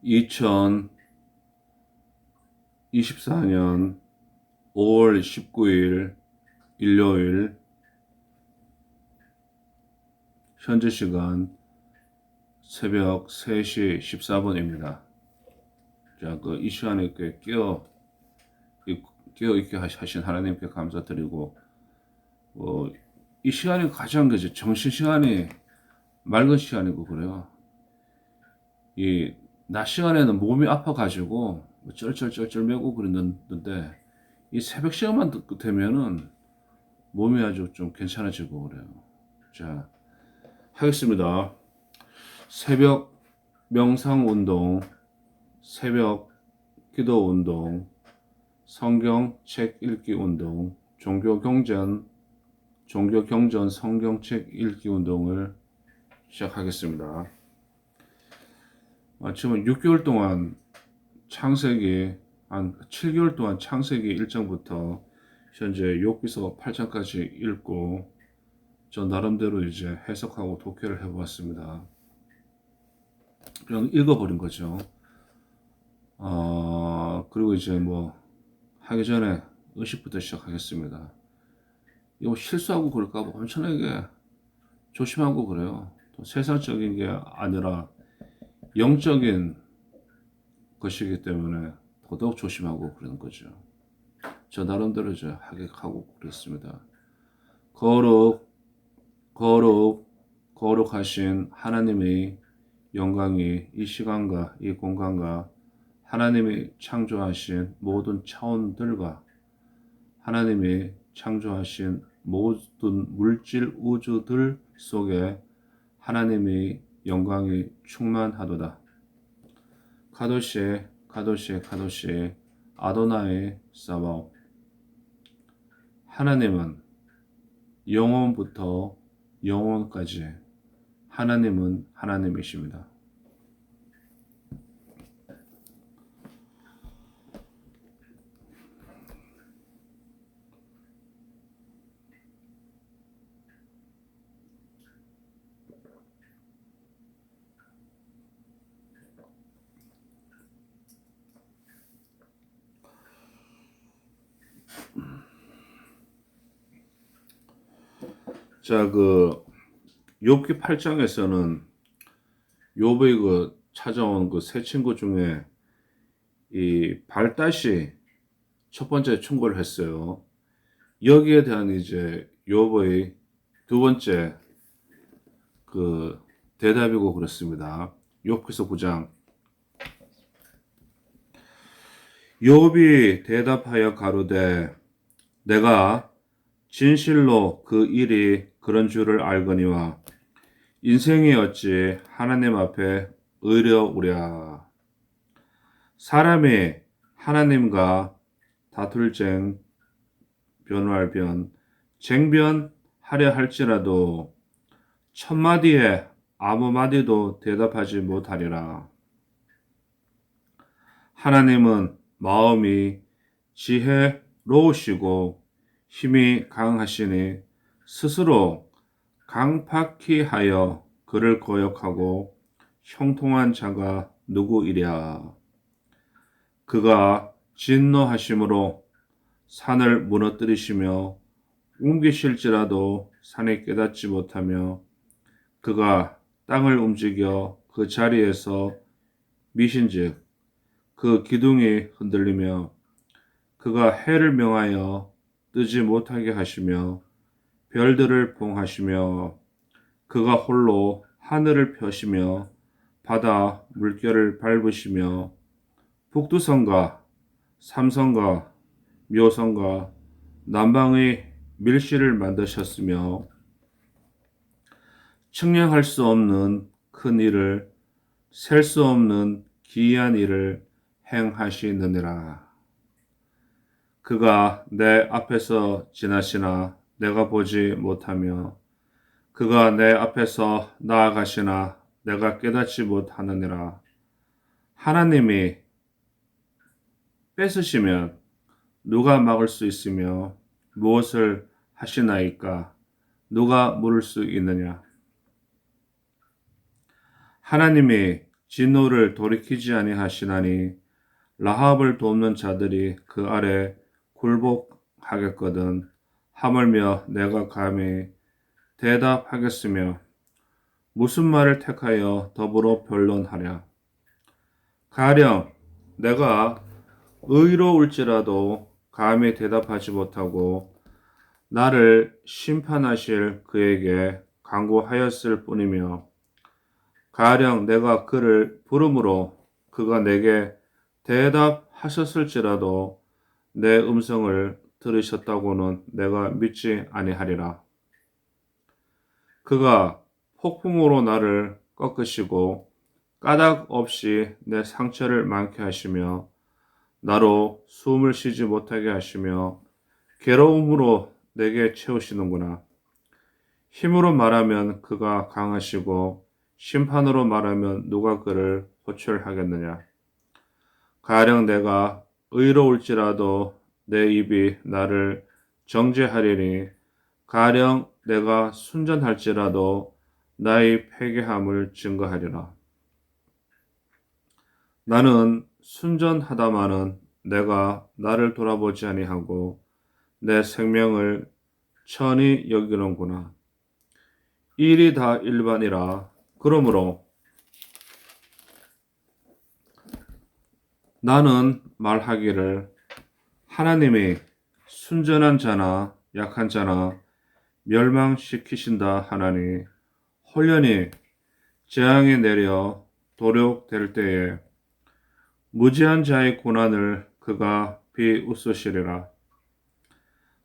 2024년 5월 19일 일요일 현재 시간 새벽 3시 14분입니다. 자, 이 시간에 깨어 있게 하신 하나님께 감사드리고, 이 시간이 가장 정신 시간이 맑은 시간이고 그래요. 이 낮 시간에는 몸이 아파가지고 쩔쩔쩔쩔 매고 그랬는데, 이 새벽 시간만 되면은 몸이 아주 좀 괜찮아지고 그래요. 자, 하겠습니다. 새벽 명상 운동, 새벽 기도 운동, 성경 책 읽기 운동, 종교 경전 성경책 읽기 운동을 시작하겠습니다. 지금 6개월 동안 창세기, 한 7개월 동안 창세기 1장부터 현재 욥기서 8장까지 읽고, 저 나름대로 이제 해석하고 독해를 해보았습니다. 그냥 읽어버린 거죠. 그리고 이제 하기 전에 의식부터 시작하겠습니다. 이거 실수하고 그럴까봐 엄청나게 조심하고 그래요. 또 세상적인 게 아니라 영적인 것이기 때문에 더더욱 조심하고 그러는 거죠. 저 나름대로 이제 하고 그랬습니다. 거룩하신 하나님의 영광이 이 시간과 이 공간과 하나님이 창조하신 모든 차원들과 하나님이 창조하신 모든 물질 우주들 속에 하나님의 영광이 충만하도다. 카도시 아도나이 사바오. 하나님은 영원부터 영원까지 하나님은 하나님이십니다. 자, 욥기 8장에서는 욥의 찾아온 세 친구 중에 이 발닷이 첫 번째 충고를 했어요. 여기에 대한 이제 욥의 두 번째 대답이고 그렇습니다. 욥기서 9장. 욥이 대답하여 가로되 내가 진실로 그 일이 그런 줄을 알거니와 인생이 어찌 하나님 앞에 의려우랴. 사람이 하나님과 다툴쟁 변호할 쟁변하려 할지라도 첫마디에 아무 마디도 대답하지 못하리라. 하나님은 마음이 지혜로우시고 힘이 강하시니 스스로 강팍히 하여 그를 거역하고 형통한 자가 누구이랴. 그가 진노하심으로 산을 무너뜨리시며 옮기실지라도 산이 깨닫지 못하며 그가 땅을 움직여 그 자리에서 미신즉 그 기둥이 흔들리며 그가 해를 명하여 뜨지 못하게 하시며 별들을 봉하시며 그가 홀로 하늘을 펴시며 바다 물결을 밟으시며 북두성과 삼성과 묘성과 남방의 밀실을 만드셨으며 측량할 수 없는 큰 일을 셀 수 없는 기이한 일을 행하시느니라. 그가 내 앞에서 지나시나 내가 보지 못하며 그가 내 앞에서 나아가시나 내가 깨닫지 못하느니라. 하나님이 뺏으시면 누가 막을 수 있으며 무엇을 하시나이까? 누가 물을 수 있느냐? 하나님이 진노를 돌이키지 아니하시나니 라합을 돕는 자들이 그 아래 굴복하겠거든. 하물며 내가 감히 대답하겠으며 무슨 말을 택하여 더불어 변론하랴. 가령 내가 의로울지라도 감히 대답하지 못하고 나를 심판하실 그에게 간구하였을 뿐이며 가령 내가 그를 부름으로 그가 내게 대답하셨을지라도 내 음성을 들으셨다고는 내가 믿지 아니하리라. 그가 폭풍으로 나를 꺾으시고 까닭 없이 내 상처를 많게 하시며 나로 숨을 쉬지 못하게 하시며 괴로움으로 내게 채우시는구나. 힘으로 말하면 그가 강하시고 심판으로 말하면 누가 그를 호출하겠느냐. 가령 내가 의로울지라도 내 입이 나를 정죄하리니 가령 내가 순전할지라도 나의 패괴함을 증거하리라. 나는 순전하다마는 내가 나를 돌아보지 아니하고 내 생명을 천히 여기는구나. 일이 다 일반이라. 그러므로 나는 말하기를 하나님이 순전한 자나 약한 자나 멸망시키신다 하나니 홀연히 재앙이 내려 도력될 때에 무지한 자의 고난을 그가 비웃으시리라.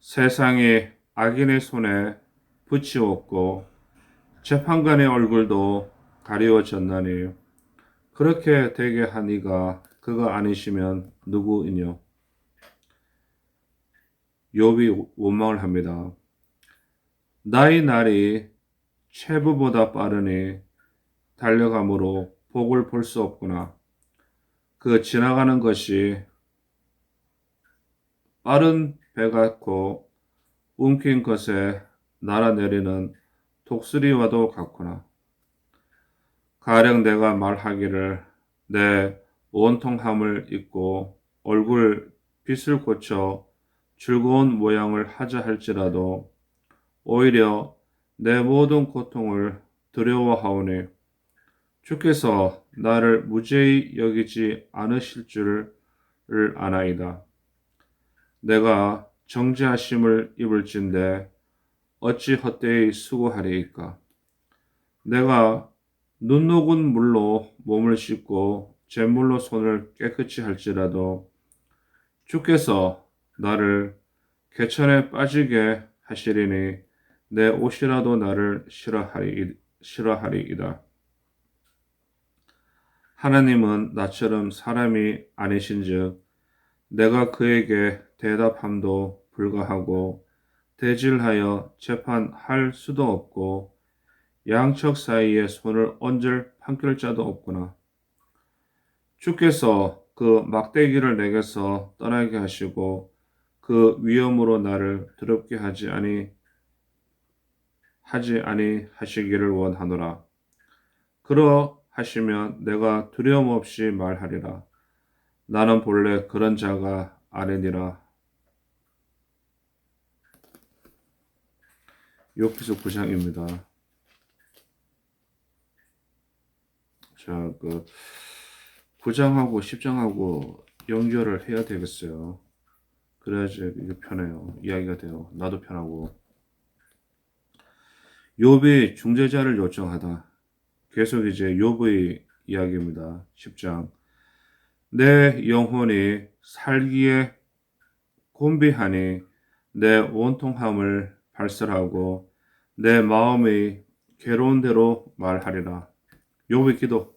세상이 악인의 손에 붙이었고 재판관의 얼굴도 가리워졌나니 그렇게 되게 한 이가 그가 아니시면 누구이뇨. 욥이 원망을 합니다. 나의 날이 체부보다 빠르니 달려감으로 복을 볼 수 없구나. 그 지나가는 것이 빠른 배 같고 움킨 것에 날아내리는 독수리와도 같구나. 가령 내가 말하기를 내 온통함을 잊고 얼굴 빗을 고쳐 즐거운 모양을 하자 할지라도 오히려 내 모든 고통을 두려워하오니 주께서 나를 무죄히 여기지 않으실 줄을 아나이다. 내가 정죄하심을 입을진대 어찌 헛되이 수고하리이까. 내가 눈 녹은 물로 몸을 씻고 잿물로 손을 깨끗이 할지라도 주께서 나를 개천에 빠지게 하시리니 내 옷이라도 나를 싫어하리이다. 하나님은 나처럼 사람이 아니신즉 내가 그에게 대답함도 불가하고 대질하여 재판할 수도 없고 양측 사이에 손을 얹을 판결자도 없구나. 주께서 그 막대기를 내게서 떠나게 하시고 그 위엄으로 나를 더럽게 하지 아니하시기를 원하노라. 그러하시면 내가 두려움 없이 말하리라. 나는 본래 그런 자가 아니니라. 욥기서 9장입니다. 자, 9장하고 10장하고 연결을 해야 되겠어요. 그래야지 이게 편해요. 이야기가 돼요. 나도 편하고. 욥이 중재자를 요청하다. 계속 이제 욥의 이야기입니다. 10장. 내 영혼이 살기에 곤비하니 내 온통함을 발설하고 내 마음이 괴로운 대로 말하리라. 욥의 기도.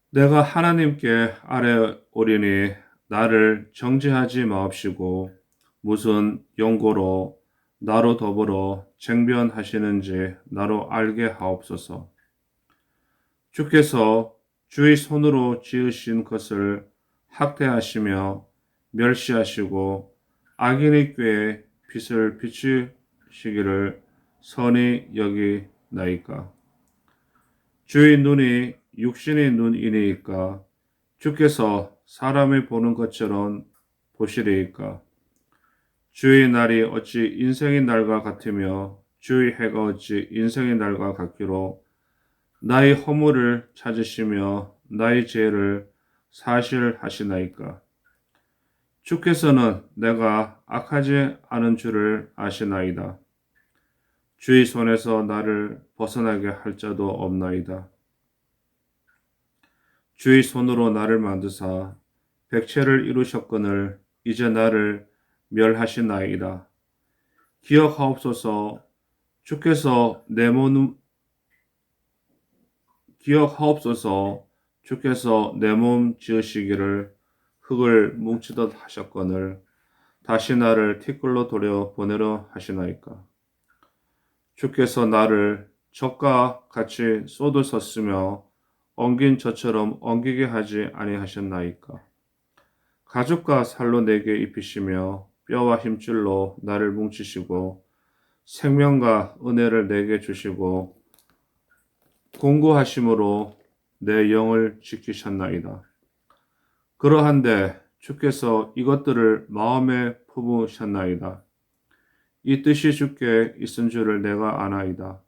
내가 하나님께 아뢰오리니 나를 정죄하지 마옵시고 무슨 연고로 나로 더불어 쟁변하시는지 나로 알게 하옵소서. 주께서 주의 손으로 지으신 것을 학대하시며 멸시하시고 악인의 꾀에 빛을 비추시기를 선히 여기나이까. 주의 눈이 육신의 눈이니까 주께서 사람이 보는 것처럼 보시리이까. 주의 날이 어찌 인생의 날과 같으며 주의 해가 어찌 인생의 날과 같기로 나의 허물을 찾으시며 나의 죄를 사실하시나이까. 주께서는 내가 악하지 않은 줄을 아시나이다. 주의 손에서 나를 벗어나게 할 자도 없나이다. 주의 손으로 나를 만드사 백체를 이루셨거늘 이제 나를 멸하시나이다. 기억하옵소서. 주께서 내 몸 지으시기를 흙을 뭉치듯 하셨거늘 다시 나를 티끌로 돌려 보내려 하시나이까. 주께서 나를 적과 같이 쏟으셨으며 엉긴 저처럼 엉기게 하지 아니하셨나이까. 가죽과 살로 내게 입히시며 뼈와 힘줄로 나를 뭉치시고 생명과 은혜를 내게 주시고 공고하심으로 내 영을 지키셨나이다. 그러한데 주께서 이것들을 마음에 품으셨나이다. 이 뜻이 주께 있은 줄을 내가 아나이다.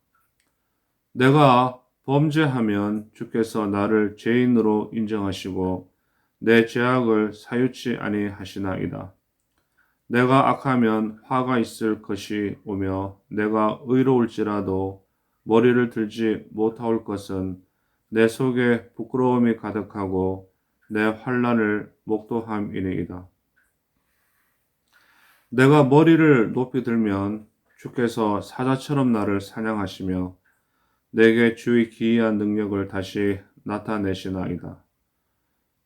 내가 범죄하면 주께서 나를 죄인으로 인정하시고 내 죄악을 사유치 아니하시나이다. 내가 악하면 화가 있을 것이 오며 내가 의로울지라도 머리를 들지 못할 것은 내 속에 부끄러움이 가득하고 내 환난을 목도함이니이다. 내가 머리를 높이 들면 주께서 사자처럼 나를 사냥하시며 내게 주의 기이한 능력을 다시 나타내시나이다.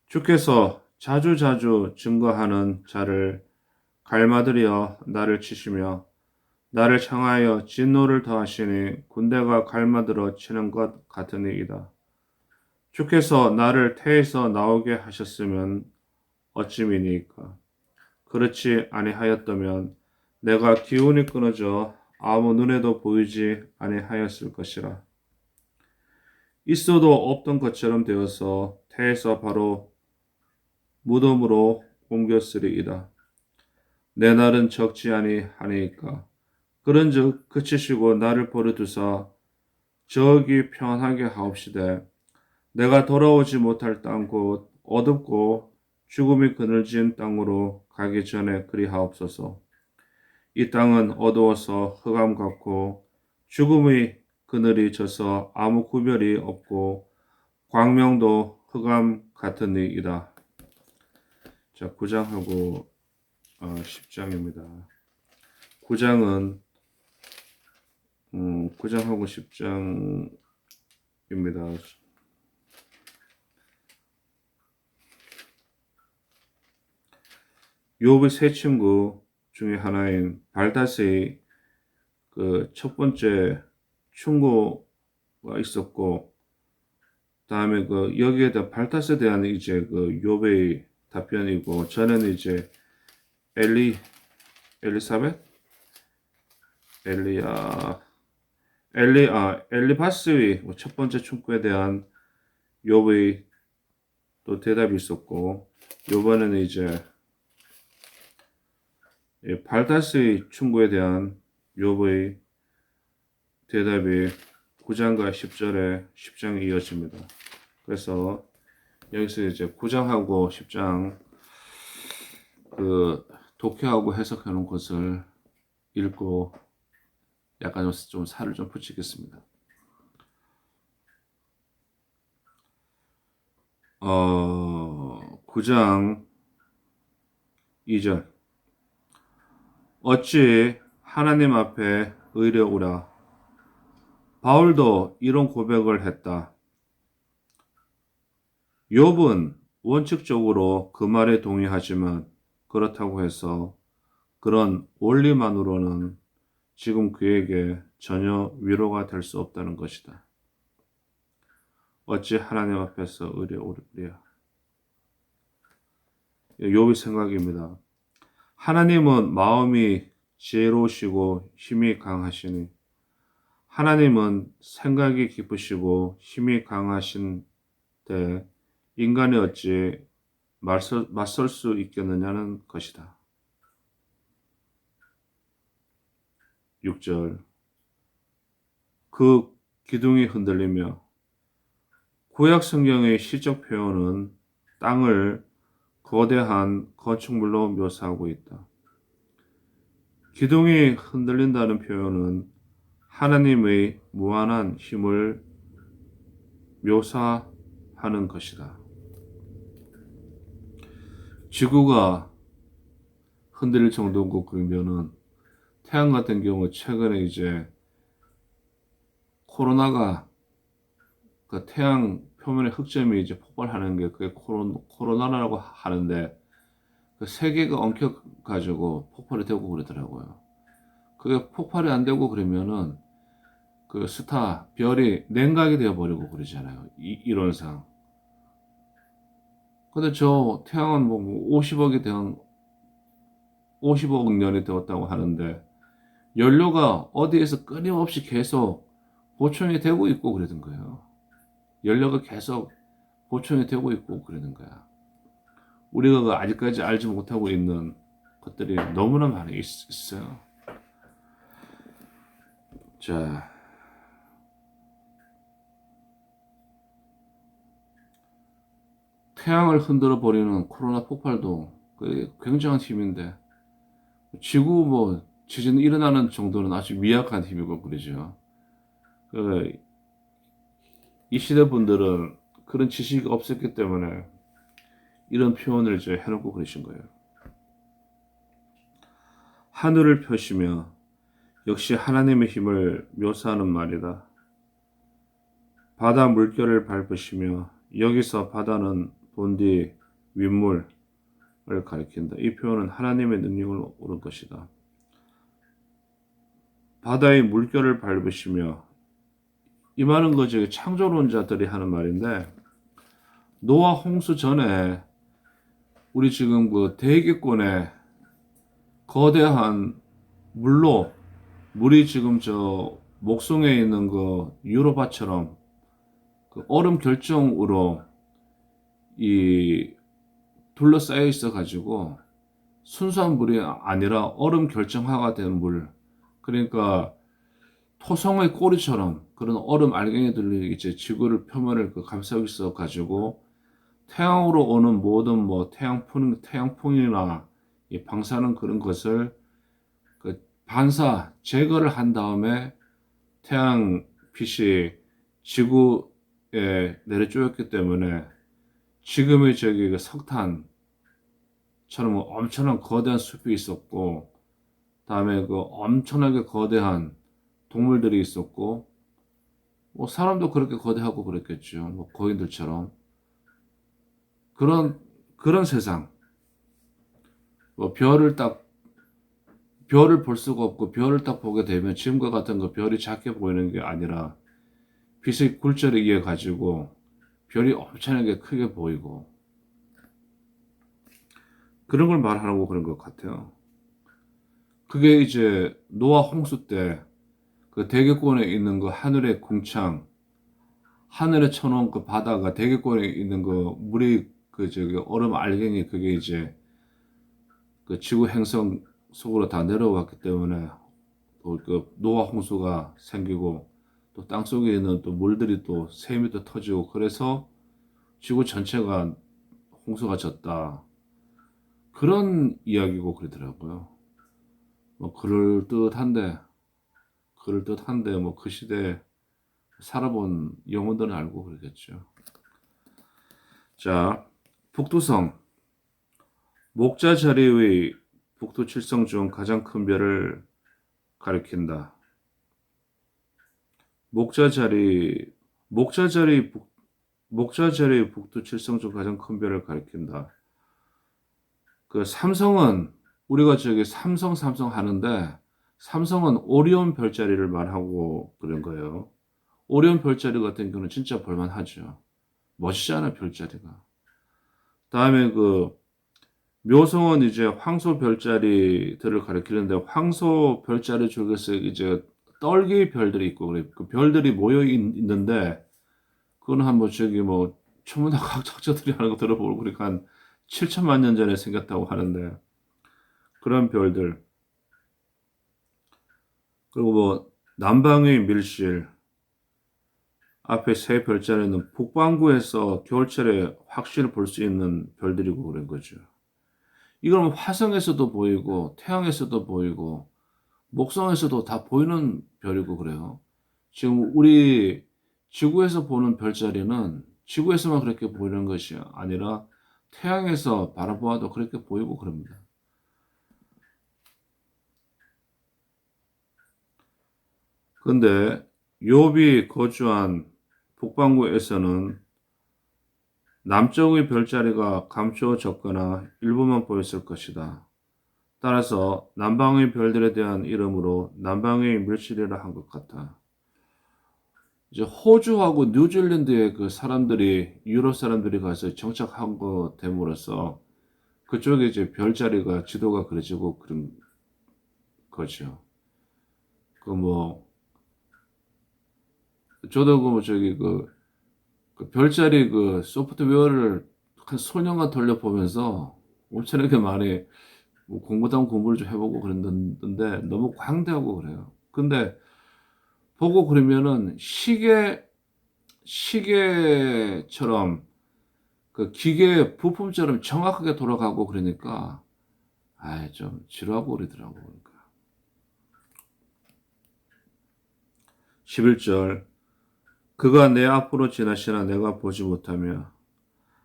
주께서 자주자주 증거하는 자를 갈마들여 나를 치시며 나를 향하여 진노를 더하시니 군대가 갈마들어 치는 것 같으니이다. 주께서 나를 태에서 나오게 하셨으면 어찌미니까. 그렇지 아니하였다면 내가 기운이 끊어져 아무 눈에도 보이지 아니하였을 것이라. 있어도 없던 것처럼 되어서 태에서 바로 무덤으로 옮겼으리이다. 내 날은 적지 아니하니까. 그런즉 그치시고 나를 버려두사 저기 평안하게 하옵시되 내가 돌아오지 못할 땅 곧 어둡고 죽음이 그늘진 땅으로 가기 전에 그리하옵소서. 이 땅은 어두워서 흑암 같고 죽음의 그늘이 져서 아무 구별이 없고 광명도 흑암 같으니이다. 자, 9장하고 10장입니다. 9장은 9장하고 10장입니다. 욥의 세 친구 중에 하나인 발닷의 그 첫 번째 충고가 있었고, 다음에 그 여기에 대한 발닷에 대한 이제 그 욥의 답변이고, 저는 이제 엘리바스의 첫 번째 충고에 대한 욥의 또 대답이 있었고, 요번에는 이제 발닷의 충고에 대한 욥의 대답이 9장과 10장에 이어집니다. 그래서 여기서 이제 9장하고 10장 그 독해하고 해석해 놓은 것을 읽고 약간 좀 살을 좀 붙이겠습니다. 9장 2절 어찌 하나님 앞에 의뢰오라. 바울도 이런 고백을 했다. 욥은 원칙적으로 그 말에 동의하지만 그렇다고 해서 그런 원리만으로는 지금 그에게 전혀 위로가 될 수 없다는 것이다. 어찌 하나님 앞에서 의뢰오랴. 욥의 생각입니다. 하나님은 마음이 지혜로우시고 힘이 강하시니 하나님은 생각이 깊으시고 힘이 강하신 때 인간이 어찌 맞설 수 있겠느냐는 것이다. 6절 그 기둥이 흔들리며 구약 성경의 시적 표현은 땅을 거대한 건축물로 묘사하고 있다. 기둥이 흔들린다는 표현은 하나님의 무한한 힘을 묘사하는 것이다. 지구가 흔들릴 정도고 그러면은 태양 같은 경우 최근에 이제 코로나가 그 태양 표면의 흑점이 이제 폭발하는 게 그게 코로나라고 하는데 그 세계가 엉켜가지고 폭발이 되고 그러더라고요. 그게 폭발이 안 되고 그러면은 그 스타 별이 냉각이 되어 버리고 그러잖아요. 이론상. 근데 저 태양은 뭐 50억 년이 되었다고 하는데 연료가 어디에서 끊임없이 계속 보충이 되고 있고 그러는 거예요. 연료가 계속 보충이 되고 있고 그러는 거야. 우리가 아직까지 알지 못하고 있는 것들이 너무나 많이 있어요. 자, 태양을 흔들어 버리는 코로나 폭발도 굉장한 힘인데 지구 뭐 지진 일어나는 정도는 아주 미약한 힘이고 그러죠. 이 시대 분들은 그런 지식이 없었기 때문에 이런 표현을 이제 해놓고 그러신 거예요. 하늘을 펴시며 역시 하나님의 힘을 묘사하는 말이다. 바다 물결을 밟으시며 여기서 바다는 본디 윗물을 가리킨다. 이 표현은 하나님의 능력을 오른 것이다. 바다의 물결을 밟으시며 이 말은 거지 창조론자들이 하는 말인데 노아 홍수 전에 우리 지금 그 대기권에 거대한 물이 지금 저 목송에 있는 그 유로바처럼 그 얼음 결정으로 이 둘러싸여 있어 가지고 순수한 물이 아니라 얼음 결정화가 된 물. 그러니까 토성의 꼬리처럼 그런 얼음 알갱이들이 이제 지구를 표면을 감싸고 있어 가지고 태양으로 오는 모든 뭐 태양풍이나 이 방사능 그런 것을 그 반사 제거를 한 다음에 태양빛이 지구에 내려쬐었기 때문에 지금의 저기 그 석탄처럼 엄청난 거대한 숲이 있었고, 다음에 그 엄청나게 거대한 동물들이 있었고, 뭐 사람도 그렇게 거대하고 그랬겠죠. 뭐 거인들처럼 그런 세상. 뭐 별을 볼 수가 없고 별을 딱 보게 되면 지금과 같은 거 별이 작게 보이는 게 아니라 빛의 굴절에 의해 가지고 별이 엄청나게 크게 보이고 그런 걸 말하고 그런 것 같아요. 그게 이제 노아 홍수 때 그 대기권에 있는 그 하늘의 궁창, 하늘에 쳐놓은 그 바다가 대기권에 있는 그 물이 그 저기 얼음 알갱이 그게 이제 그 지구 행성 속으로 다 내려왔기 때문에 또 그 노아 홍수가 생기고 또 땅속에 있는 또 물들이 또 샘이 또 터지고 그래서 지구 전체가 홍수가 졌다. 그런 이야기고 그러더라고요. 뭐 그럴듯한데 뭐 그 시대에 살아본 영혼들은 알고 그러겠죠. 자, 북두성 목자 자리의 북두 칠성 중 가장 큰 별을 가리킨다. 목자 자리 북두 칠성 중 가장 큰 별을 가리킨다. 그 삼성은 우리가 저기 삼성 하는데 삼성은 오리온 별자리를 말하고 그런 거예요. 오리온 별자리 같은 경우는 진짜 볼만하죠. 멋있잖아 별자리가. 다음에 그 묘성은 이제 황소 별자리들을 가리키는데 황소 별자리 중에서 이제 떨기 별들이 있고 그래. 그 별들이 모여 있는데 그건 한번 저기 뭐 천문학 과학자들이 하는 거 들어보고 그러니까 한 7천만 년 전에 생겼다고 하는데 그런 별들 그리고 뭐 남방의 밀실 앞에 세 별자리는 북반구에서 겨울철에 확실히 볼 수 있는 별들이고 그런 거죠. 이건 화성에서도 보이고 태양에서도 보이고 목성에서도 다 보이는 별이고 그래요. 지금 우리 지구에서 보는 별자리는 지구에서만 그렇게 보이는 것이 아니라 태양에서 바라보아도 그렇게 보이고 그럽니다. 근데 욥이 거주한 북반구에서는 남쪽의 별자리가 감추어졌거나 일부만 보였을 것이다. 따라서 남방의 별들에 대한 이름으로 남방의 밀실이라 한 것 같아. 이제 호주하고 뉴질랜드에 그 사람들이 유럽 사람들이 가서 정착한 거 됨으로써 그쪽에 이제 별자리가 지도가 그려지고 그런 거죠. 그 뭐 저도 그 뭐 저기 그 별자리 그 소프트웨어를 한 소년간 돌려보면서 엄청나게 많이 뭐 공부도 공부를 좀 해보고 그랬는데 너무 광대하고 그래요. 근데 보고 그러면은 시계처럼 그 기계 부품처럼 정확하게 돌아가고 그러니까 아이 좀 지루하고 그러더라고. 그러니까 11절 그가 내 앞으로 지나시나 내가 보지 못하며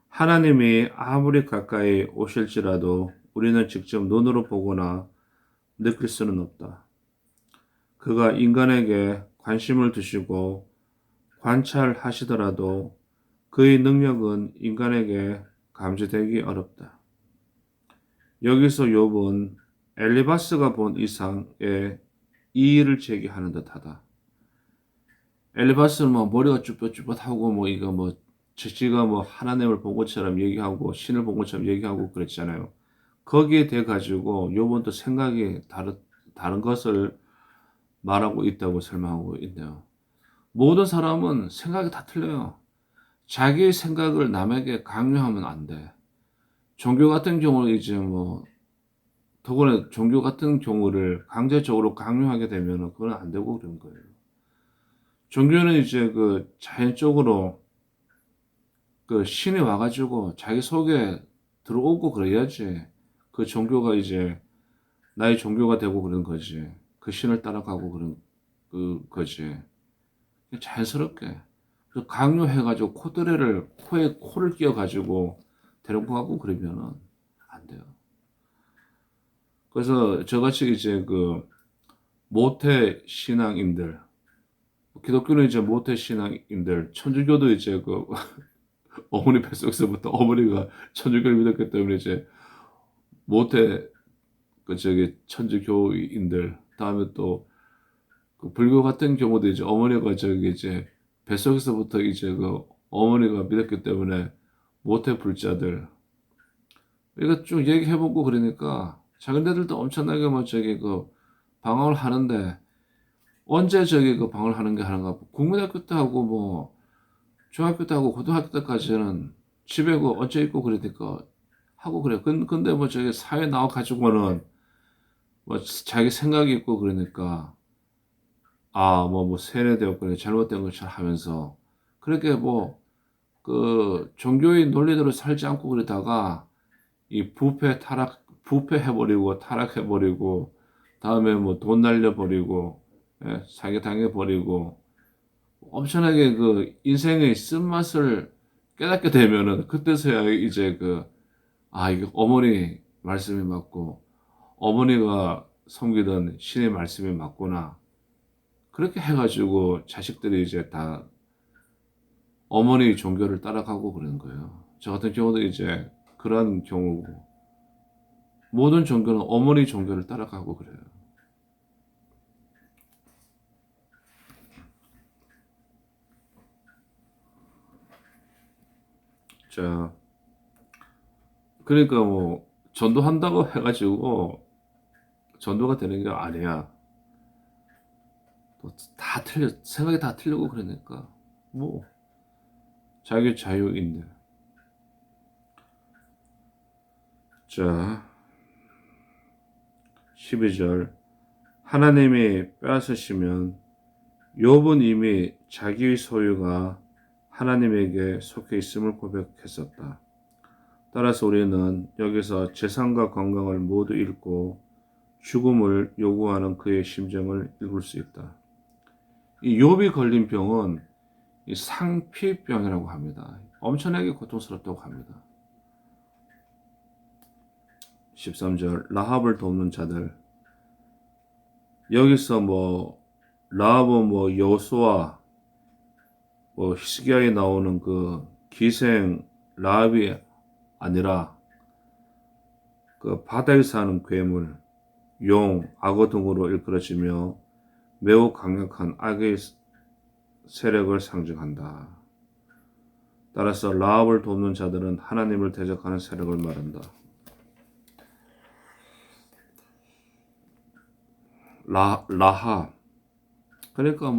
하나님이 아무리 가까이 오실지라도 우리는 직접 눈으로 보거나 느낄 수는 없다. 그가 인간에게 관심을 두시고 관찰하시더라도 그의 능력은 인간에게 감지되기 어렵다. 여기서 욥은 엘리바스가 본 이상의 이의를 제기하는 듯하다. 엘리바스는 뭐 머리가 쭈뼛쭈뼛하고 뭐 이거 뭐 지가 뭐 하나님을 본 것처럼 얘기하고 신을 본 것처럼 얘기하고 그랬잖아요. 거기에 대해 가지고 욥은 또 생각이 다른 것을 말하고 있다고 설명하고 있네요. 모든 사람은 생각이 다 틀려요. 자기의 생각을 남에게 강요하면 안 돼. 종교 같은 경우는 이제 뭐 더구나 종교 같은 경우를 강제적으로 강요하게 되면 그건 안 되고 그런 거예요. 종교는 이제 그 자연적으로 그 신이 와가지고 자기 속에 들어오고 그래야지 그 종교가 이제 나의 종교가 되고 그런 거지. 그 신을 따라가고 그런 거지. 자연스럽게. 강요해가지고 코에 코를 끼워가지고 데리고 가고 그러면은 안 돼요. 그래서 저같이 이제 그 모태 신앙인들, 기독교는 이제 모태 신앙인들, 천주교도 이제 그 어머니 뱃속에서부터 어머니가 천주교를 믿었기 때문에 이제 모태 그 저기 천주교인들, 다음에 또 그 불교 같은 경우도 이제 어머니가 저기 이제 뱃속에서부터 이제 그 어머니가 믿었기 때문에 모태 불자들 이거 쭉 얘기해보고 그러니까 자기네들도 엄청나게 뭐 저기 그 방황을 하는데 언제 저기 그 방황을 하는 게 하는가 국민학교 때 하고 뭐 중학교 때 하고 고등학교 때까지는 집에 그 얹혀 있고 그러니까 하고 그래. 근데 뭐 저기 사회 나와 가지고는 뭐 자기 생각이 있고 그러니까 뭐 세뇌되었거나 잘못된 것처럼 하면서 그렇게 뭐 그 종교의 논리대로 살지 않고 그러다가 이 부패해버리고 타락해버리고 다음에 뭐 돈 날려버리고 사기 당해버리고 엄청나게 그 인생의 쓴맛을 깨닫게 되면은 그때서야 이제 이게 어머니 말씀이 맞고 어머니가 섬기던 신의 말씀이 맞구나. 그렇게 해가지고 자식들이 이제 다 어머니 종교를 따라가고 그러는 거예요. 저 같은 경우도 이제 그런 경우고 모든 종교는 어머니 종교를 따라가고 그래요. 자, 그러니까 뭐 전도한다고 해가지고 전도가 되는 게 아니야. 또 다 틀려 생각이 다 틀리고 그러니까 뭐 자기 자유인데. 자, 12절. 하나님이 빼앗으시면 욥은 이미 자기의 소유가 하나님에게 속해 있음을 고백했었다. 따라서 우리는 여기서 재산과 건강을 모두 잃고 죽음을 요구하는 그의 심정을 읽을 수 있다. 이 욥이 걸린 병은 이 상피병이라고 합니다. 엄청나게 고통스럽다고 합니다. 13절. 라합을 돕는 자들. 여기서 라합은 여호수아 히스기야에 나오는 그 기생 라합이 아니라 그 바다에 사는 괴물, 용, 악어 등으로 일컬어지며 매우 강력한 악의 세력을 상징한다. 따라서 라합을 돕는 자들은 하나님을 대적하는 세력을 말한다. 라합. 그러니까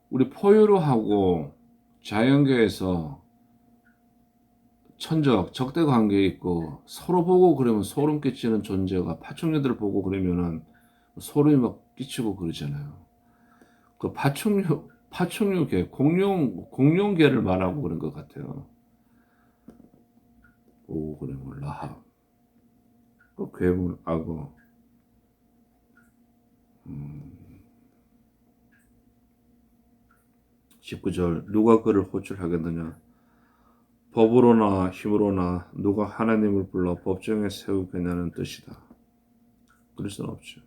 우리 포유류하고 자연계에서 적대 관계에 있고 서로 보고 그러면 소름 끼치는 존재가 파충류들 보고 그러면은 소름이 막 끼치고 그러잖아요. 그 파충류계, 공룡계를 말하고 그런 것 같아요. 보고 그러면 라합. 그 괴물, 악어. 19절. 누가 그를 호출하겠느냐? 법으로나 힘으로나 누가 하나님을 불러 법정에 세우겠냐는 뜻이다. 그럴 수는 없죠.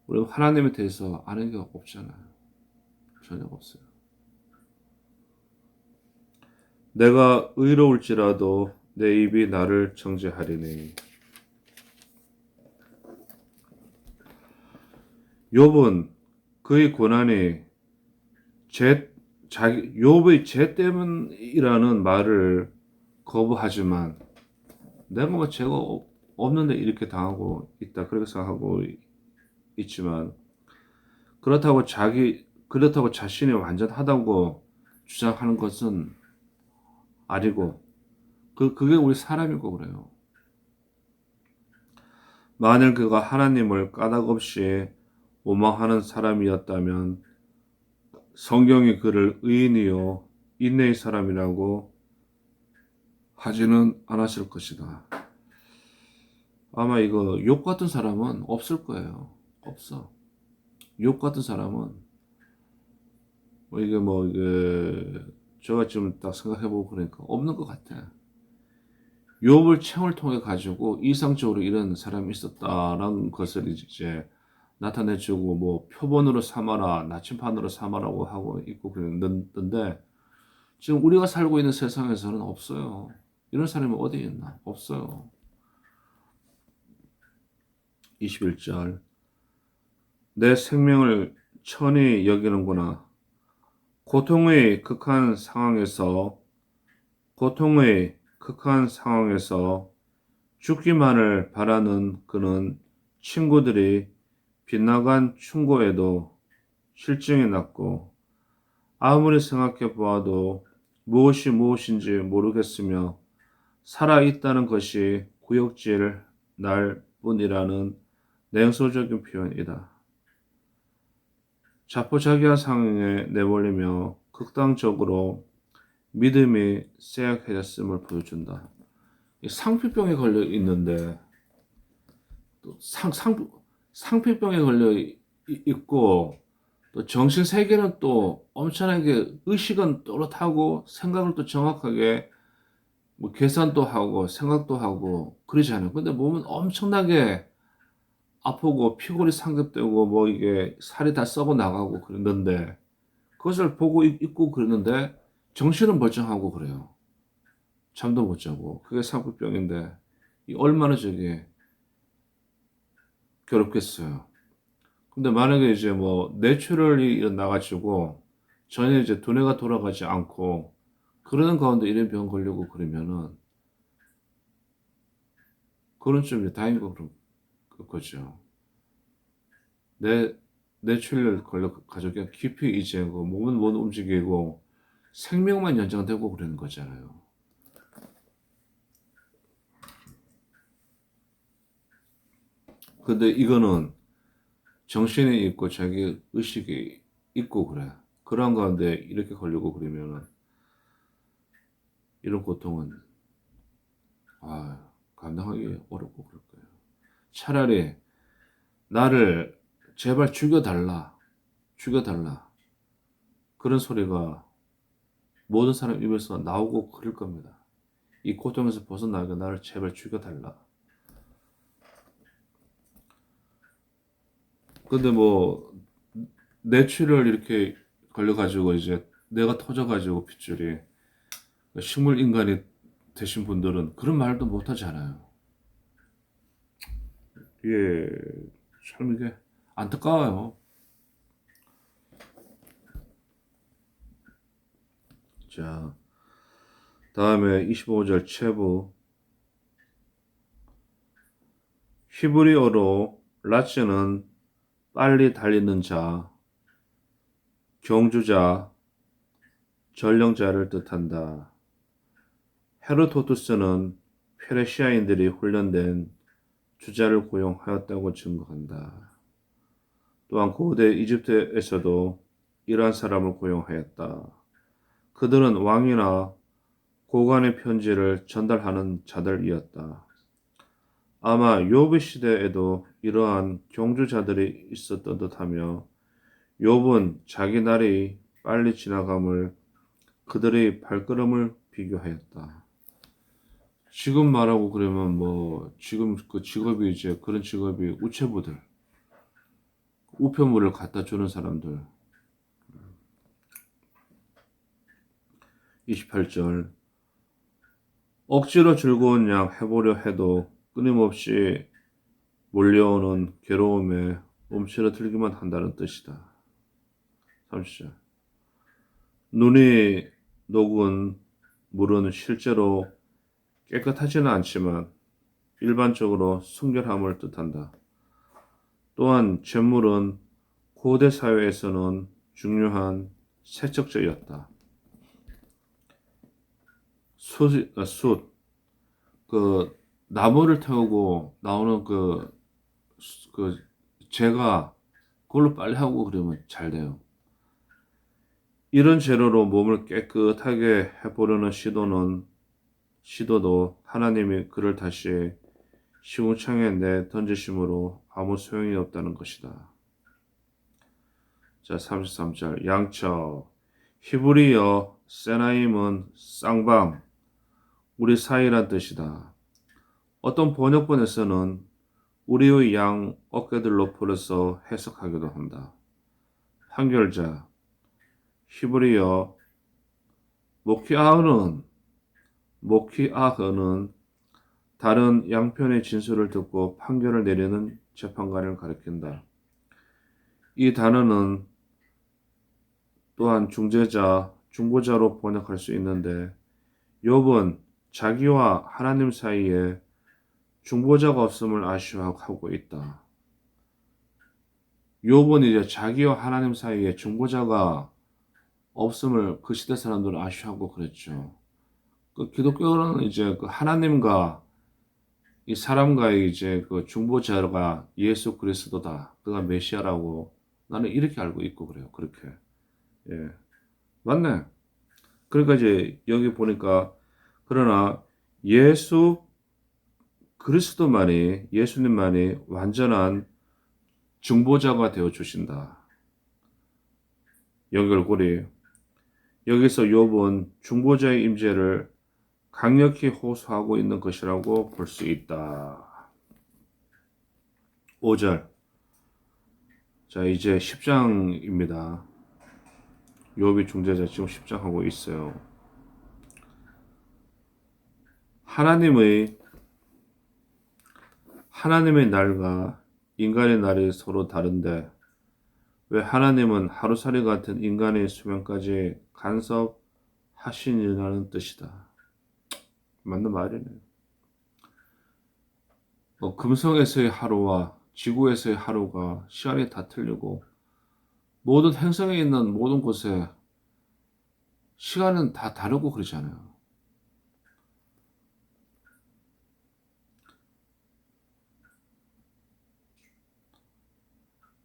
우리는 하나님에 대해서 아는 게 없잖아요. 전혀 없어요. 내가 의로울지라도 내 입이 나를 정죄하리니. 욥은 그의 고난이 욥의 죄 때문이라는 말을 거부하지만 내가 죄가 없는데 이렇게 당하고 있다 그렇게 생각하고 있지만 그렇다고 자신이 완전하다고 주장하는 것은 아니고 그게 우리 사람이고 그래요. 만일 그가 하나님을 까닭없이 오망하는 사람이었다면 성경이 그를 의인이요 인내의 사람이라고 하지는 않았을 것이다. 아마 이거 욥 같은 사람은 없을 거예요. 없어. 욥 같은 사람은 이게 제가 지금 딱 생각해보고 그러니까 없는 것 같아. 욥을 책을 통해 가지고 이상적으로 이런 사람이 있었다라는 것을 이제 나타내주고 표본으로 삼아라, 나침판으로 삼아라고 하고 있고 그랬는데 지금 우리가 살고 있는 세상에서는 없어요. 이런 사람이 어디 있나? 없어요. 21절. 내 생명을 천히 여기는구나. 고통의 극한 상황에서 죽기만을 바라는 그는 친구들이 빗나간 충고에도 실증이 났고 아무리 생각해 보아도 무엇이 무엇인지 모르겠으며 살아있다는 것이 구역질 날 뿐이라는 냉소적인 표현이다. 자포자기한 상황에 내몰리며 극단적으로 믿음이 쇠약해졌음을 보여준다. 상피병에 걸려 있는데 또 상피병에 걸려 있고 또 정신 세계는 또 엄청나게 의식은 또렷하고 생각을 또 정확하게 계산도 하고 생각도 하고 그러잖아요. 근데 몸은 엄청나게 아프고 피골이 상접되고 이게 살이 다 썩어 나가고 그랬는데 그것을 보고 있고 그랬는데 정신은 멀쩡하고 그래요. 잠도 못 자고 그게 상피병인데 얼마나 저게 괴롭겠어요. 근데 만약에 이제 뇌출혈이 일어나가지고 전혀 이제 두뇌가 돌아가지 않고 그러는 가운데 이런 병 걸리고 그러면은 그런 좀 다행인 거죠. 뇌출혈 걸려 가지고 그냥 깊이 이제 몸은 못 움직이고 생명만 연장되고 그러는 거잖아요. 근데 이거는 정신이 있고 자기 의식이 있고 그래. 그런 가운데 이렇게 걸리고 그러면은 이런 고통은 감당하기 어렵고 그럴 거예요. 차라리 나를 제발 죽여달라, 죽여달라. 그런 소리가 모든 사람 입에서 나오고 그럴 겁니다. 이 고통에서 벗어나게 나를 제발 죽여달라. 근데 뭐 뇌출혈 이렇게 걸려가지고 이제 뇌가 터져가지고 핏줄이 식물 인간이 되신 분들은 그런 말도 못하지 않아요. 이게 참 이게 안타까워요. 자, 다음에 25절 최부 히브리어로 라츠는 빨리 달리는 자, 경주자, 전령자를 뜻한다. 헤로도투스는 페르시아인들이 훈련된 주자를 고용하였다고 증거한다. 또한 고대 이집트에서도 이러한 사람을 고용하였다. 그들은 왕이나 고관의 편지를 전달하는 자들이었다. 아마 욥의 시대에도 이러한 경주자들이 있었던 듯하며 욥은 자기 날이 빨리 지나감을 그들의 발걸음을 비교하였다. 지금 말하고 그러면 뭐 지금 그 직업이 이제 그런 직업이 우체부들, 우편물을 갖다 주는 사람들. 28절 억지로 즐거운 양 해보려 해도 끊임없이 몰려오는 괴로움에 움츠러들기만 한다는 뜻이다. 30절 눈이 녹은 물은 실제로 깨끗하지는 않지만 일반적으로 순결함을 뜻한다. 또한 잿물은 고대 사회에서는 중요한 세척제였다. 그 나무를 태우고 나오는 그 재가 그걸로 빨리 하고 그러면 잘 돼요. 이런 재료로 몸을 깨끗하게 해보려는 시도도 하나님이 그를 다시 시궁창에 내 던지심으로 아무 소용이 없다는 것이다. 자, 33절 양처 히브리어 세나임은 쌍방 우리 사이란 뜻이다. 어떤 번역본에서는 우리의 양 어깨들로 풀어서 해석하기도 한다. 판결자 히브리어 모키아흐는 다른 양편의 진술을 듣고 판결을 내리는 재판관을 가리킨다. 이 단어는 또한 중보자로 번역할 수 있는데 욥은 자기와 하나님 사이에 중보자가 없음을 아쉬워하고 있다. 욥은 이제 자기와 하나님 사이에 중보자가 없음을 그 시대 사람들은 아쉬워하고 그랬죠. 그 기독교는 이제 그 하나님과 이 사람과의 이제 그 중보자가 예수 그리스도다. 그가 메시아라고 나는 이렇게 알고 있고 그래요. 그렇게. 예. 맞네. 그러니까 이제 여기 보니까 그러나 예수 그리스도만이 예수님만이 완전한 중보자가 되어 주신다. 연결고리 여기서 욥은 중보자의 임재를 강력히 호소하고 있는 것이라고 볼 수 있다. 5절 자 이제 10장입니다. 욥이 중재자 지금 10장 하고 있어요. 하나님의 날과 인간의 날이 서로 다른데 왜 하나님은 하루살이 같은 인간의 수명까지 간섭하시니라는 뜻이다. 맞는 말이네. 금성에서의 하루와 지구에서의 하루가 시간이 다 틀리고 모든 행성에 있는 모든 곳에 시간은 다 다르고 그러잖아요.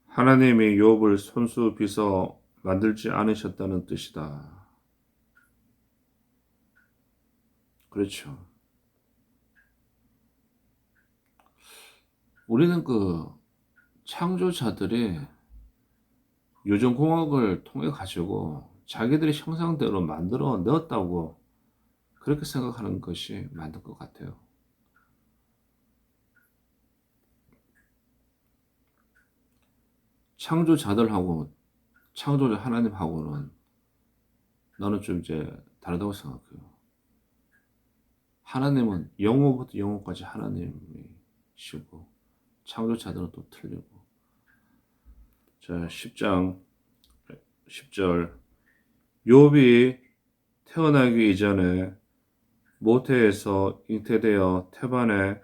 하나님이 욥을 손수 빚어 만들지 않으셨다는 뜻이다. 그렇죠. 우리는 그 창조자들이 유전공학을 통해 가지고 자기들의 형상대로 만들어 넣었다고 그렇게 생각하는 것이 맞는 것 같아요. 창조자들하고 창조자 하나님하고는 나는 좀 이제 다르다고 생각해요. 하나님은 영호부터 영호까지 하나님이시고 창조자들은 또 틀리고. 자, 10장 10절 욥이 태어나기 이전에 모태에서 잉태되어 태반에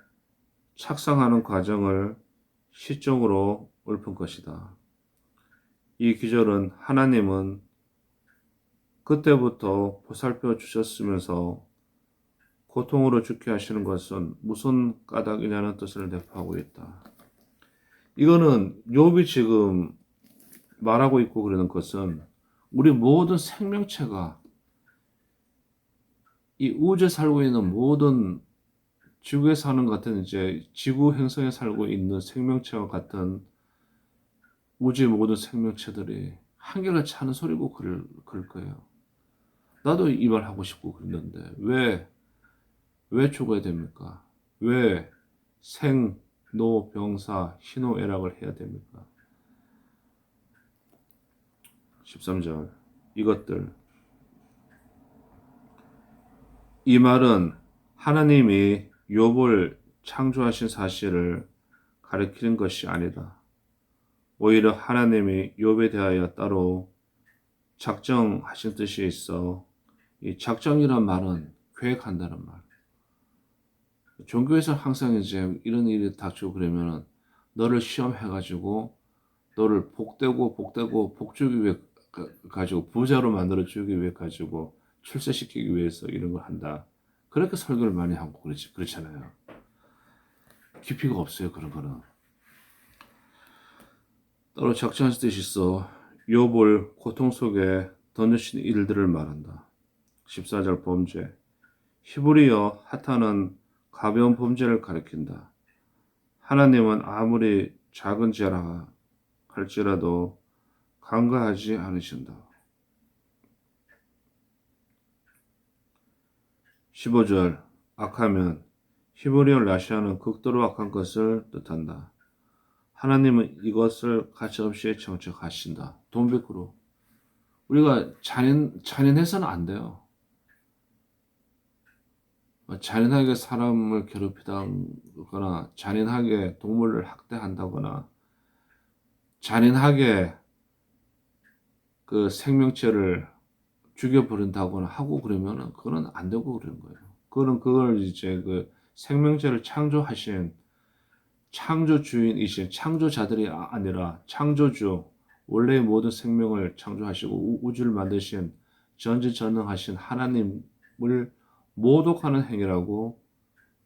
착상하는 과정을 시적으로 읊은 것이다. 이 기절은 하나님은 그때부터 보살펴 주셨으면서 고통으로 죽게 하시는 것은 무슨 까닭이냐는 뜻을 내포하고 있다. 이거는 욥이 지금 말하고 있고 그러는 것은 우리 모든 생명체가 이 우주에 살고 있는 모든 지구에 사는 것 같은 이제 지구 행성에 살고 있는 생명체와 같은 우주의 모든 생명체들이 한결같이 하는 소리고 그럴 거예요. 나도 이 말 하고 싶고 그랬는데 왜 죽어야 됩니까? 왜 생, 노, 병사, 희노애락을 해야 됩니까? 13절 이것들 이 말은 하나님이 욥을 창조하신 사실을 가리키는 것이 아니다. 오히려 하나님이 욥에 대하여 따로 작정하신 뜻이 있어. 이 작정이란 말은 계획한다는 말. 종교에서 항상 이제 이런 일이 닥치고 그러면은 너를 시험해가지고 너를 복되고 복주기 위해 가지고 부자로 만들어 주기 위해 가지고 출세시키기 위해서 이런 걸 한다. 그렇게 설교를 많이 하고 그렇잖아요. 깊이가 없어요 그런 거는. 따로 작정하신 뜻이 있어 욥을 고통 속에 던지신 일들을 말한다. 14절 범죄 히브리어 하타는 가벼운 범죄를 가리킨다. 하나님은 아무리 작은 죄라 할지라도 간과하지 않으신다. 15절 악하면 히브리어 라시아는 극도로 악한 것을 뜻한다. 하나님은 이것을 가차없이 정책하신다. 돈백으로 우리가 잔인해서는 안 돼요. 잔인하게 사람을 괴롭히거나 잔인하게 동물을 학대한다거나 잔인하게 그 생명체를 죽여버린다거나 하고 그러면은 그거는 안 되고 그런 거예요. 그걸 이제 그 생명체를 창조하신 창조주인이신 창조자들이 아니라 창조주 원래의 모든 생명을 창조하시고 우주를 만드신 전지전능하신 하나님을 모독하는 행위라고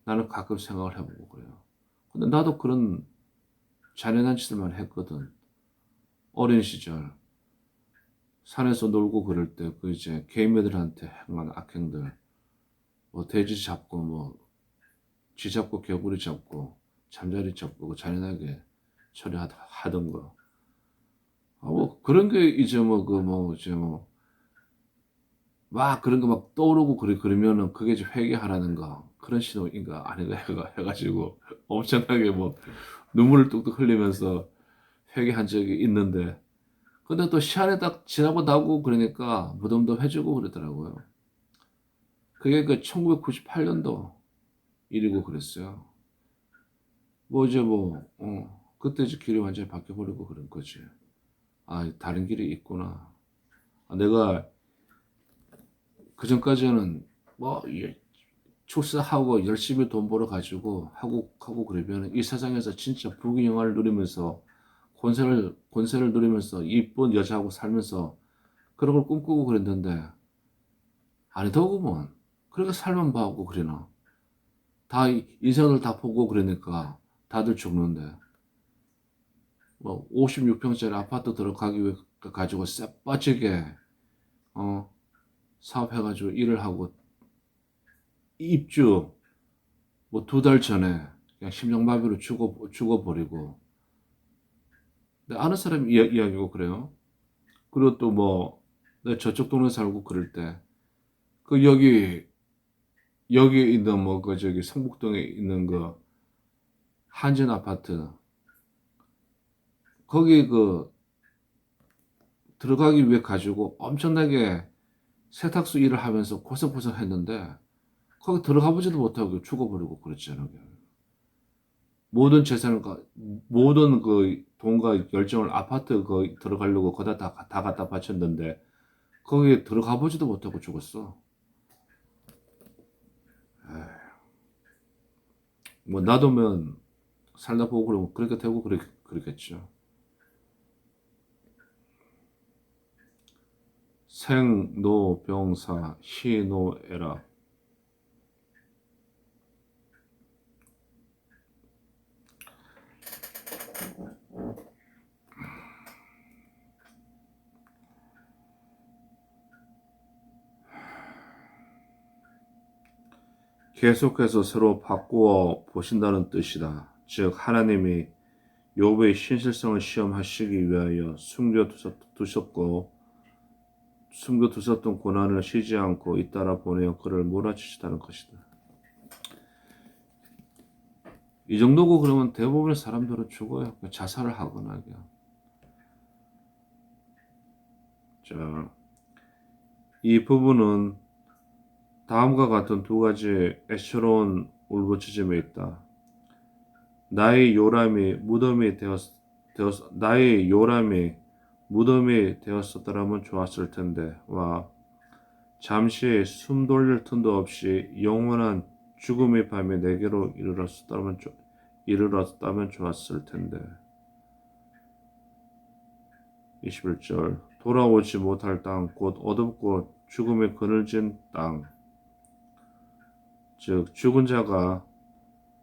나는 가끔 생각을 해보고 그래요. 근데 나도 그런 잔인한 짓을만 했거든. 어린 시절 산에서 놀고 그럴 때 그 이제 개미들한테 행한 악행들 뭐 돼지 잡고 뭐 쥐 잡고 개구리 잡고 잠자리 잡고 잔인하게 처리하던 거. 뭐 그런 게 이제 뭐 그 뭐 이제 뭐 막 그런 거 막 떠오르고 그러면은 그게 이제 회개하라는 거 그런 신호인가 아닌가 해가지고 엄청나게 뭐 눈물을 뚝뚝 흘리면서 회개한 적이 있는데 근데 또 시간이 딱 지나고 나고 그러니까 무덤도 해주고 그러더라고요. 그게 그 1998년도 일이고 그랬어요. 뭐 이제 그때 이제 길이 완전히 바뀌어버리고 그런 거지. 아, 다른 길이 있구나. 아, 내가 그 전까지는 뭐 출세하고 열심히 돈 벌어 가지고 하고 그러면 이 세상에서 진짜 부귀영화를 누리면서 권세를 누리면서 이쁜 여자하고 살면서 그런 걸 꿈꾸고 그랬는데 아니더구먼. 그렇게 살만 봐고 그러나. 다 인생을 다 보고 그러니까 다들 죽는데. 뭐 56평짜리 아파트 들어가기 위해 가지고 쎄빠지게 사업해가지고 일을 하고 입주 뭐 2달 전에 그냥 심장마비로 죽어버리고. 근데 아는 사람 이야기고 그래요. 그리고 또 뭐 내가 저쪽 동네 살고 그럴 때 그 여기 있는 뭐 그 저기 성북동에 있는 그 한진 아파트 거기 그 들어가기 위해 가지고 엄청나게 세탁소 일을 하면서 고생고생 했는데 거기 들어가 보지도 못하고 죽어버리고 그랬잖아요. 모든 재산을 모든 그 돈과 열정을 아파트 그 들어가려고 거기다 다 갖다 바쳤는데 거기에 들어가 보지도 못하고 죽었어. 뭐 놔두면 살다 보고 그러면 그렇게 되고 그러겠죠. 생로병사 희노애락. 계속해서 서로 바꾸어 보신다는 뜻이다. 즉 하나님이 욥의 신실성을 시험하시기 위하여 숨겨두셨던 고난을 쉬지 않고 잇따라 보내어 그를 몰아치시다는 것이다. 이 정도고 그러면 대부분의 사람들은 죽어요. 자살을 하거나 그냥. 자, 이 부분은 다음과 같은 2가지 애처로운 울부짖음에 있다. 나의 요람이 무덤이 되었었더라면 좋았을 텐데. 와, 잠시 숨 돌릴 틈도 없이 영원한 죽음의 밤이 내게로 이르렀다면 좋았을 텐데. 21절 돌아오지 못할 땅, 곧 어둡고 죽음의 그늘진 땅, 즉 죽은 자가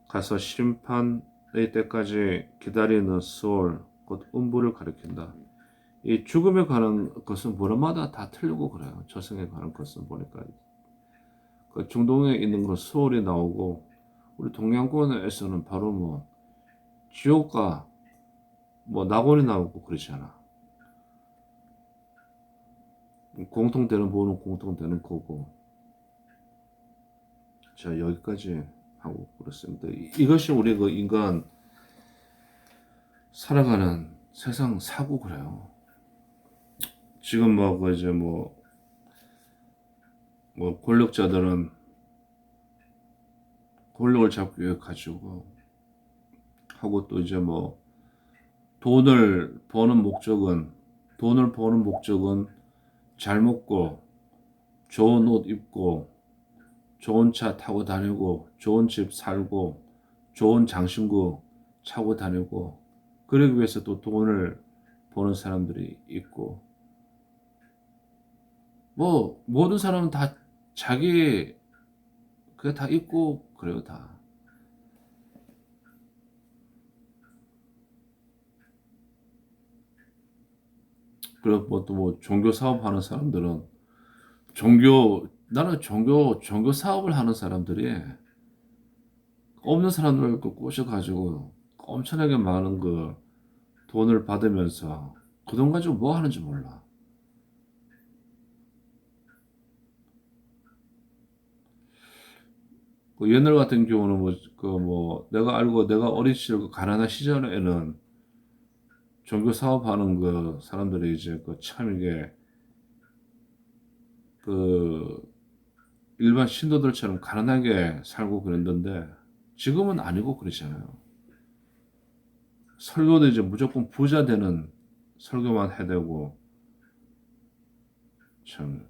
가서 심판의 때까지 기다리는 스올, 곧 음부를 가리킨다. 이 죽음에 관한 것은 문화마다 다 틀리고 그래요. 저승에 관한 것은 보니까 그 중동에 있는 건 스올이 나오고 우리 동양권에서는 바로 뭐 지옥과 뭐 낙원이 나오고 그러잖아. 공통되는 부분은 공통되는 거고. 자, 여기까지 하고 그렇습니다. 이것이 우리 그 인간 살아가는 세상 사고 그래요. 지금 뭐 그 이제 뭐 권력자들은 권력을 잡기 위해 가지고 하고 또 이제 뭐 돈을 버는 목적은 잘 먹고 좋은 옷 입고 좋은 차 타고 다니고 좋은 집 살고 좋은 장신구 차고 다니고 그러기 위해서 또 돈을 버는 사람들이 있고 뭐 모든 사람은 다 자기 그게 다 있고 그래요 다. 그리고 뭐 또 뭐 종교 사업하는 사람들은 나는 종교 사업을 하는 사람들이 없는 사람들을 꼬셔가지고 엄청나게 많은 그 돈을 받으면서 그 돈 가지고 뭐 하는지 몰라. 그 옛날 같은 경우는 내가 어린 시절 그 가난한 시절에는 종교 사업하는 그 사람들이 이제 그 참 이게 그 일반 신도들처럼 가난하게 살고 그랬는데 지금은 아니고 그러잖아요. 설교도 이제 무조건 부자 되는 설교만 해대고 참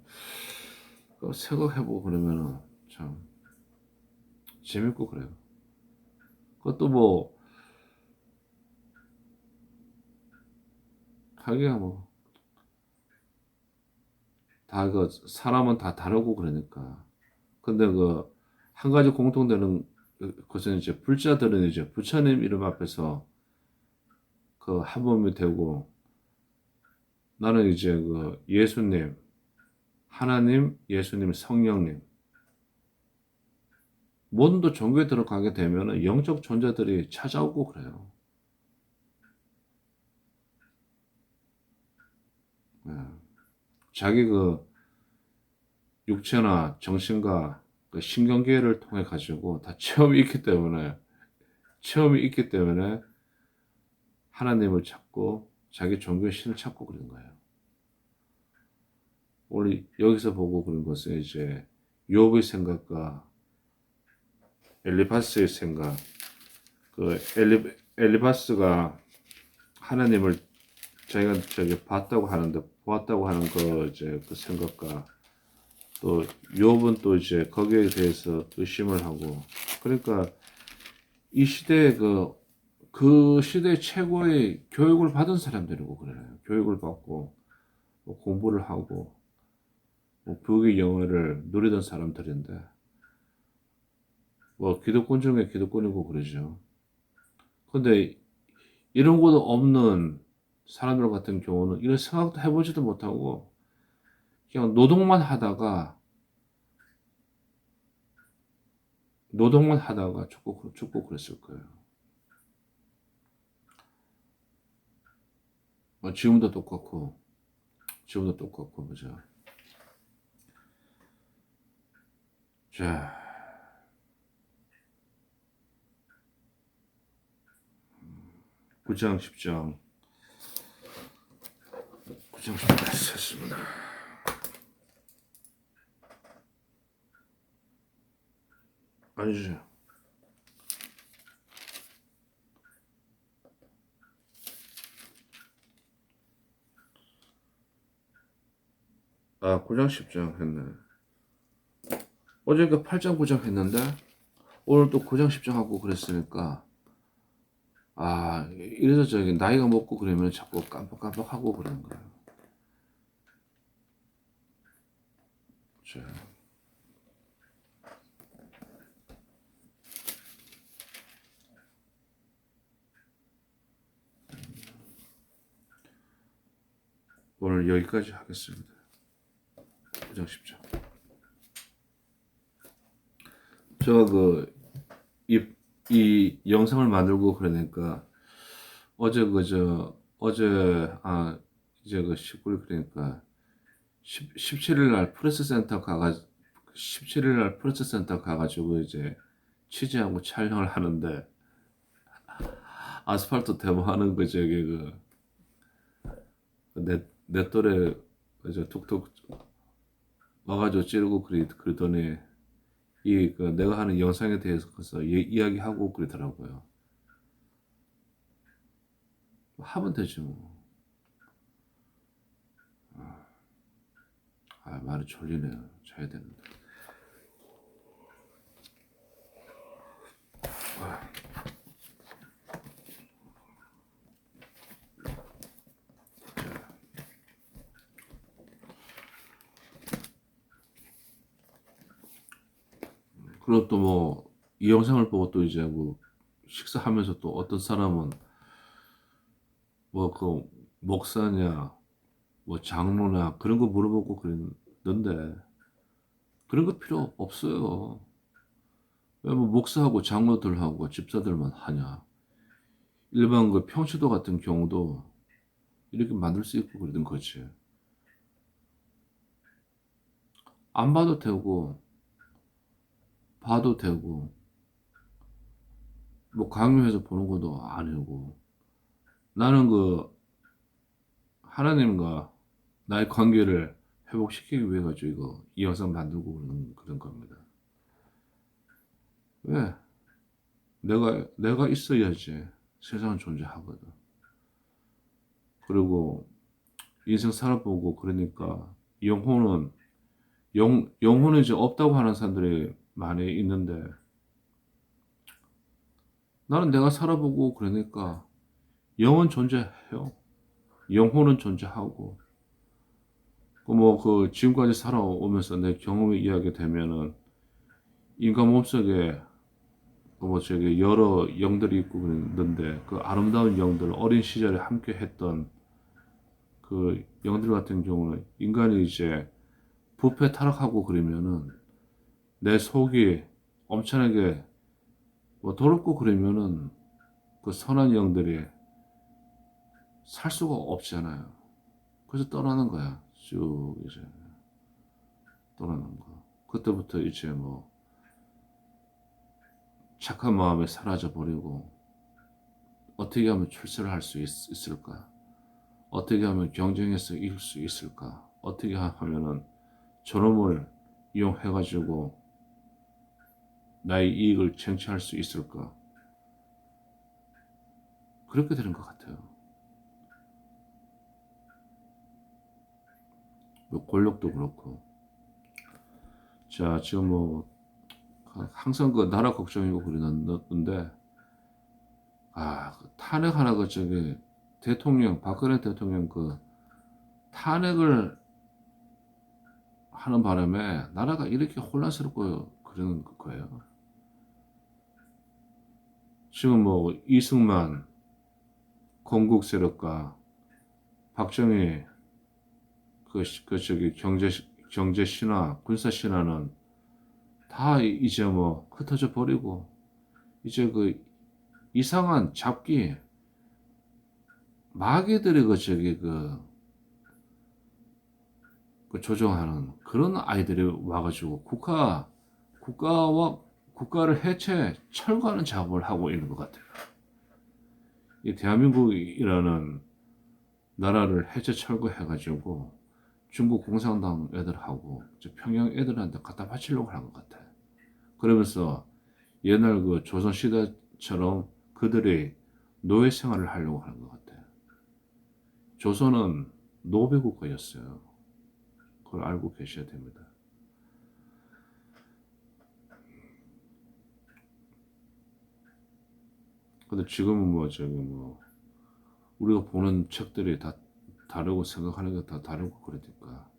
생각해보고 그러면은 참 재밌고 그래요. 그것도 뭐 하기야 뭐 다 그 사람은 다 다르고 그러니까. 근데 그 한 가지 공통되는 것은 이제 불자들은 이제 부처님 이름 앞에서 그 한 몸이 되고, 나는 이제 그 예수님, 하나님, 예수님, 성령님, 모든 종교에 들어가게 되면은 영적 존재들이 찾아오고 그래요. 예. 자기 그 육체나 정신과 그 신경계를 통해 가지고 다 체험이 있기 때문에 하나님을 찾고 자기 종교의 신을 찾고 그런 거예요. 오늘 여기서 보고 그런 것은 이제 욥의 생각과 엘리바스의 생각, 그 엘리바스가 하나님을 자기가 봤다고 하는데, 보았다고 하는 그 이제 그 생각과, 또 욥은 또 이제 거기에 대해서 의심을 하고, 그러니까 이 시대에 그 시대 최고의 교육을 받은 사람들이고 그래요. 교육을 받고 뭐 공부를 하고 뭐 부귀 영화를 누리던 사람들인데, 뭐 기득권 중에 기득권이고 그러죠. 근데 이런 것도 없는 사람들 같은 경우는 이런 생각도 해보지도 못하고 그냥 노동만 하다가 죽고 그랬을 거예요. 지금도 똑같고 그죠. 자, 9장 10장 9장 10장 했습니다. 아니죠. 9장 10장 했네. 어제 그 8장 9장 했는데 오늘 또 9장 10장 하고 그랬으니까, 이래서 저기 나이가 먹고 그러면 자꾸 깜빡깜빡하고 그러는 거예요. 자, 오늘 여기까지 하겠습니다. 9장 10장. 이 영상을 만들고 그러니까 이제 그 19일, 그러니까 17일 날 프레스 센터 가가지고 이제 취재하고 촬영을 하는데, 아스팔트 대모하는 그 저기 내 또래 그저 툭툭 와가지고 찌르고 그러더니 내가 하는 영상에 대해서 이야기하고 그러더라고요. 하면 되지 뭐. 말이 졸리네요. 자야 되는데. 그리고 또 뭐 이 영상을 보고 또 이제 뭐 식사하면서 또 어떤 사람은 뭐 그 목사냐 뭐 장로나 그런 거 물어보고 그랬는데, 그런 거 필요 없어요. 왜 뭐 목사하고 장로들하고 집사들만 하냐. 일반 그 평시도 같은 경우도 이렇게 만들 수 있고 그러는 거지. 안 봐도 되고 봐도 되고, 뭐 강요해서 보는 것도 아니고, 나는 하나님과 나의 관계를 회복시키기 위해 가지고 이 영상 만들고 그런 겁니다. 왜? 내가 있어야지 세상은 존재하거든. 그리고 인생 살아보고 그러니까 영혼은 이제 없다고 하는 사람들이 많이 있는데, 나는 내가 살아보고 그러니까 영은 존재해요. 영혼은 존재하고, 그 지금까지 살아오면서 내 경험을 이야기 되면은 인간 몸속에 저기 여러 영들이 있고 그랬는데 그 아름다운 영들 어린 시절에 함께 했던 그 영들 같은 경우는 인간이 이제 부패 타락하고 그러면은 내 속이 엄청나게 더럽고 그러면은 그 선한 영들이 살 수가 없잖아요. 그래서 떠나는 거야. 쭉 이제 떠나는 거. 그때부터 이제 착한 마음에 사라져 버리고 어떻게 하면 출세를 할 수 있을까? 어떻게 하면 경쟁에서 이길 수 있을까? 어떻게 하면은 저놈을 이용해가지고 나의 이익을 쟁취할 수 있을까? 그렇게 되는 것 같아요. 권력도 그렇고. 자, 지금 항상 그 나라 걱정이고 그러는데, 그 탄핵 하나 저기 대통령, 박근혜 대통령 그 탄핵을 하는 바람에 나라가 이렇게 혼란스럽고 그러는 거예요. 지금 이승만 건국 세력과 박정희 저기 경제 신화, 군사 신화는 다 이제 흩어져 버리고 이제 그 이상한 잡기 마귀들이 저기 그 조종하는 그런 아이들이 와가지고 국가를 해체 철거하는 작업을 하고 있는 것 같아요. 이 대한민국이라는 나라를 해체 철거해가지고 중국 공산당 애들하고 평양 애들한테 갖다 바치려고 한 것 같아. 그러면서 옛날 그 조선시대처럼 그들이 노예 생활을 하려고 하는 것 같아. 조선은 노배국가였어요. 그걸 알고 계셔야 됩니다. 근데 지금은 우리가 보는 책들이 다 다르고 생각하는 게 다 다르고 그러니까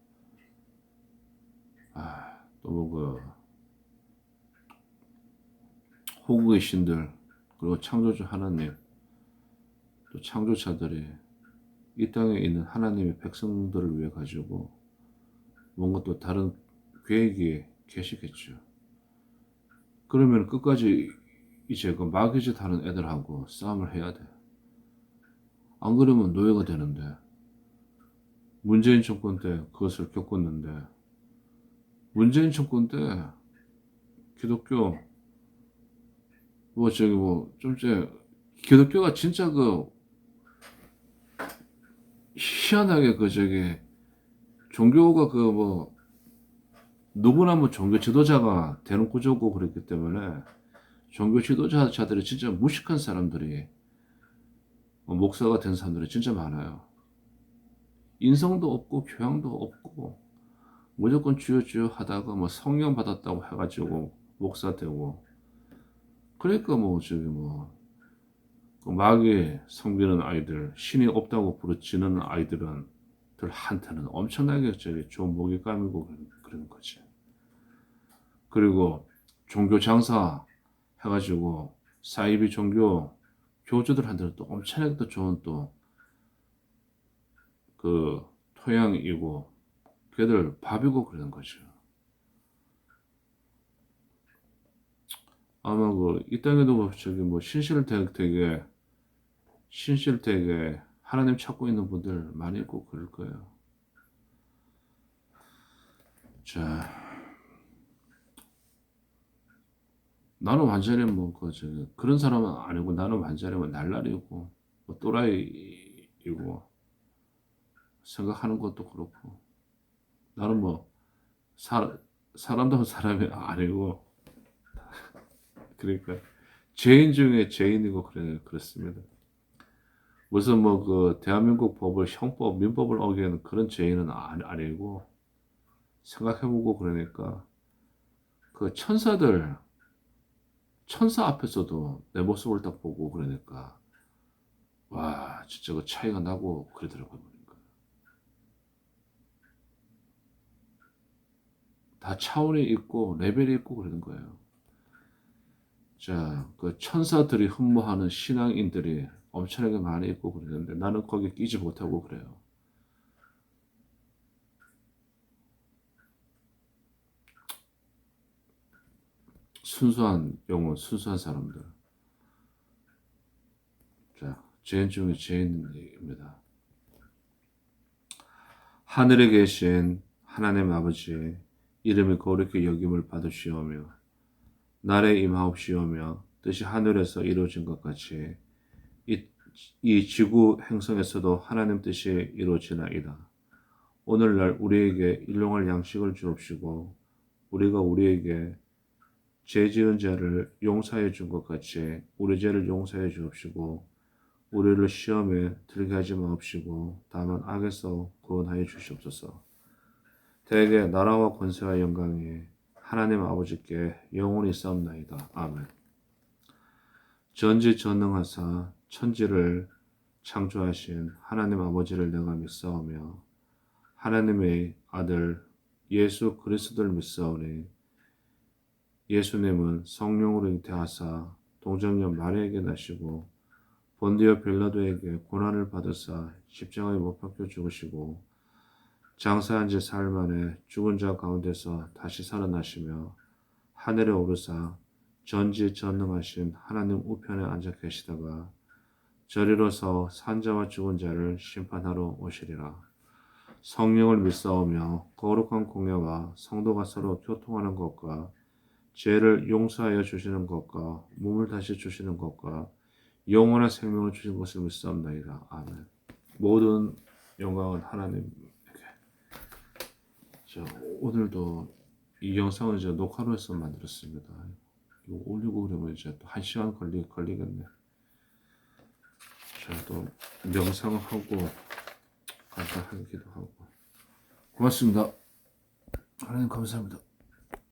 또 호국의 신들 그리고 창조주 하나님 또 창조자들이 이 땅에 있는 하나님의 백성들을 위해 가지고 뭔가 또 다른 계획이 계시겠죠. 그러면 끝까지 이제 그 마귀짓 하는 애들하고 싸움을 해야 돼. 안 그러면 노예가 되는데 문재인 정권 때 그것을 겪었는데 문재인 정권 때 기독교 기독교가 진짜 희한하게 종교가 누구나 종교 지도자가 되는 구조고 그랬기 때문에 종교 지도자들이 진짜 무식한 사람들이 목사가 된 사람들이 진짜 많아요. 인성도 없고 교양도 없고 무조건 주여 하다가 성령 받았다고 해가지고 목사 되고 그러니까 그 마귀 섬기는 아이들 신이 없다고 부르짖는 아이들한테는 엄청나게 좋은 먹잇감이고 그런 거지. 그리고 종교 장사 해가지고 사이비 종교 교주들한테는 또 엄청나게 또 좋은 또 그 토양이고 걔들 밥이고 그러는 거죠. 아마 이 땅에도 신실되게 하나님 찾고 있는 분들 많이 있고 그럴 거예요. 자, 나는 완전히 그런 사람은 아니고 나는 완전히 날라리고 또라이이고 생각하는 것도 그렇고 나는 사람다운 사람이 아니고 그러니까 죄인 중에 죄인이고 그렇습니다. 무슨 대한민국 법을 형법 민법을 어기는 그런 죄인은 아니고 생각해보고 그러니까 그 천사 앞에서도 내 모습을 딱 보고 그러니까 와 진짜 그 차이가 나고 그러더라고요. 보니까. 다 차원이 있고 레벨이 있고 그러는 거예요. 자, 그 천사들이 흠모하는 신앙인들이 엄청나게 많이 있고 그러는데 나는 거기에 끼지 못하고 그래요. 순수한 영혼, 순수한 사람들. 자, 죄인 중에 죄인입니다. 하늘에 계신 하나님 아버지 이름이 거룩히 여김을 받으시오며 날에 임하옵시오며 뜻이 하늘에서 이루어진 것 같이 이 지구 행성에서도 하나님 뜻이 이루어지나이다. 오늘날 우리에게 일용할 양식을 주옵시고 우리가 우리에게 죄 지은 자를 용서해 준 것 같이 우리 죄를 용서해 주옵시고 우리를 시험에 들게 하지 마옵시고 다만 악에서 구원하여 주시옵소서. 대개 나라와 권세와 영광이 하나님 아버지께 영원히 있사옵나이다. 아멘. 전지전능하사 천지를 창조하신 하나님 아버지를 내가 믿사오며 하나님의 아들 예수 그리스도를 믿사오니 예수님은 성령으로 잉태하사 동정녀 마리아에게 나시고 본디오 빌라도에게 고난을 받으사 십자가에 못 박혀 죽으시고 장사한 지 사흘 만에 죽은 자 가운데서 다시 살아나시며 하늘에 오르사 전지전능하신 하나님 우편에 앉아 계시다가 저리로서 산자와 죽은 자를 심판하러 오시리라. 성령을 믿사오며 거룩한 공예와 성도가 서로 교통하는 것과 죄를 용서하여 주시는 것과 몸을 다시 주시는 것과 영원한 생명을 주신 것을 믿사옵나이다. 아멘. 모든 영광은 하나님에게. 자, 오늘도 이 영상을 이제 녹화로 해서 만들었습니다. 이거 올리고 그러면 이제 또 1시간 걸리겠네. 자, 또 명상을 하고 간단하기도 하고. 고맙습니다. 하나님 감사합니다.